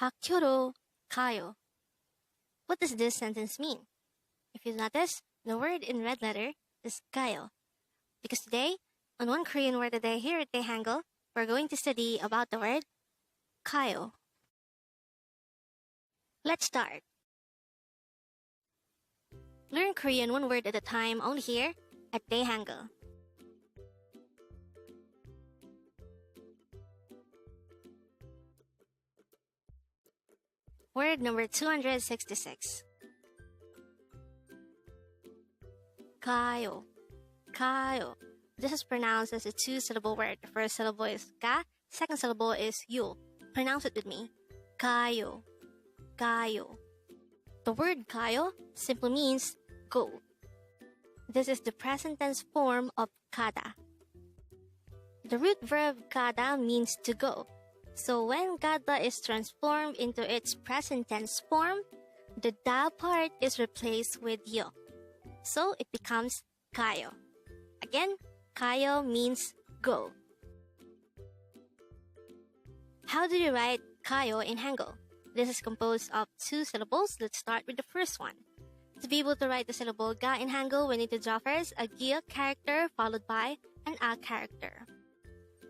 학교로 가요. What does this sentence mean? If you notice, the word in red letter is gayo. Because today, on One Korean Word a Day here at Dae-Hangul, we're going to study about the word gayo. Let's start. Learn Korean one word at a time only here at Dae-Hangul. Word number 266. 가요. 가요. This is pronounced as a two-syllable word. The first syllable is ga, second syllable is yo. Pronounce it with me. 가요. 가요. The word 가요 simply means go. This is the present tense form of 가다. The root verb 가다 means to go. So when 가다 is transformed into its present tense form, the da part is replaced with yo. So it becomes 가요. Again, 가요 means go. How do you write 가요 in Hangul? This is composed of two syllables. Let's start with the first one. To be able to write the syllable ga in Hangul, we need to draw first a gya character followed by an a character.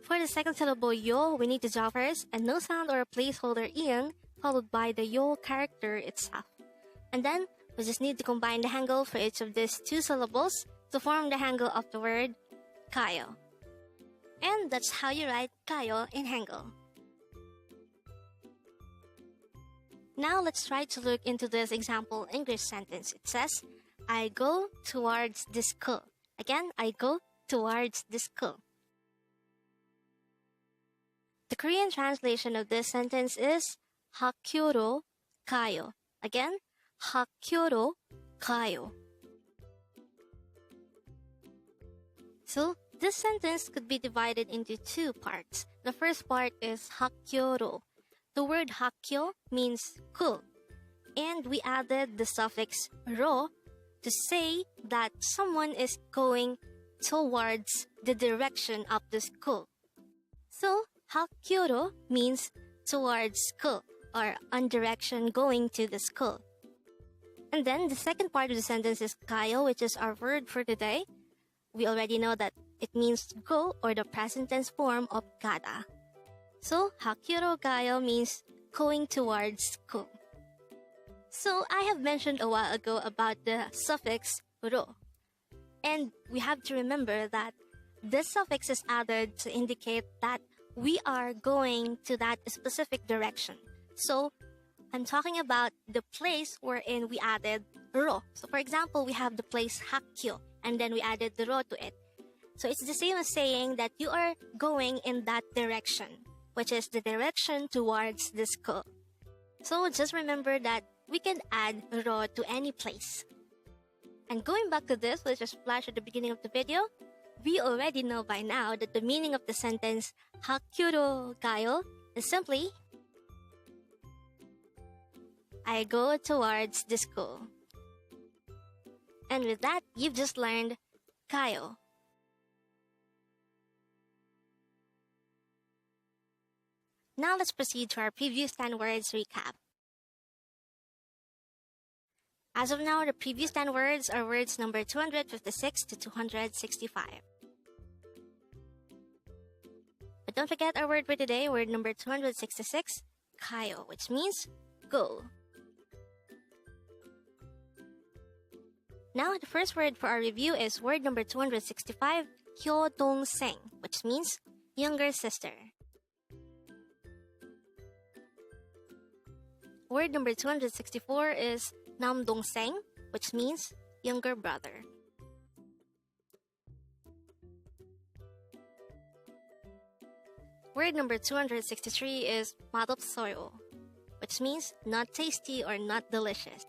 For the second syllable yo, we need to draw first a no sound or a placeholder ing followed by the yo character itself. And then we just need to combine the Hangul for each of these two syllables to form the Hangul of the word 가요. And that's how you write 가요 in Hangul. Now let's try to look into this example English sentence. It says, I go towards the school. Again, I go towards the school. The Korean translation of this sentence is 학교로 가요. Again, 학교로 가요. So, this sentence could be divided into two parts. The first part is 학교로. The word 학교 means school, and we added the suffix 로 to say that someone is going towards the direction of the school. So, 학교로 means towards school or on direction going to the school. And then the second part of the sentence is 가요, which is our word for today. We already know that it means go or the present tense form of 가다. So, 학교로 가요 means going towards school. So, I have mentioned a while ago about the suffix 로. And we have to remember that this suffix is added to indicate that we are going to that specific direction. So, I'm talking about the place wherein we added 로. So, for example, we have the place 학교, and then we added the 로 to it. So, it's the same as saying that you are going in that direction, which is the direction towards the school. So, just remember that we can add 로 to any place. And going back to this, which was flashed at the beginning of the video, we already know by now that the meaning of the sentence 학교로 가요 is simply I go towards the school. And with that, you've just learned 가요. Now let's proceed to our previous 10 words recap. As of now, the previous 10 words are words number 256 to 265. But don't forget our word for today, word number 266, 가요, which means go. Now, the first word for our review is word number 265, Dongsaeng, which means younger sister. Word number 264 is Dongsaeng, which means younger brother. Word number 263 is 맛없어요, which means not tasty or not delicious.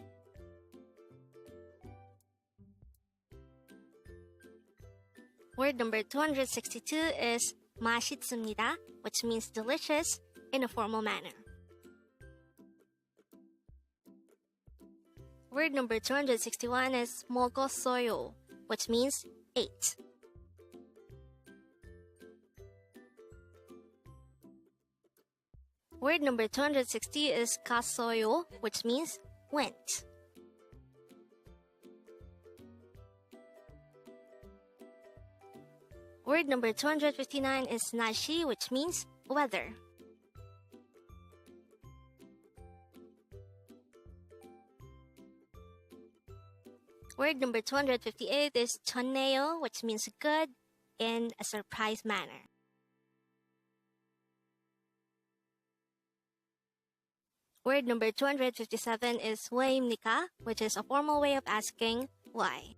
Word number 262 is 맛있습니다, which means delicious in a formal manner. Word number 261 is 먹었어요, which means ate. Word number 260 is 가서요, which means went. Word number 259 is 날씨, which means weather. Word number 258 is Cheonmaneyo, which means good in a surprise manner. Word number 257 is 왜입니까, which is a formal way of asking why.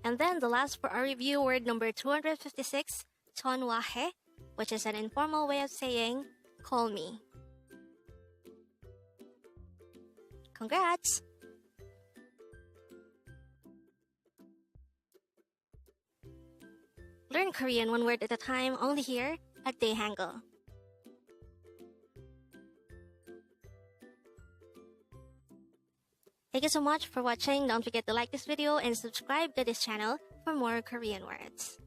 And then the last for our review, word number 256, 전화해, which is an informal way of saying call me. Congrats! Learn Korean one word at a time, only here at Dae-Hangul. Thank you so much for watching. Don't forget to like this video and subscribe to this channel for more Korean words.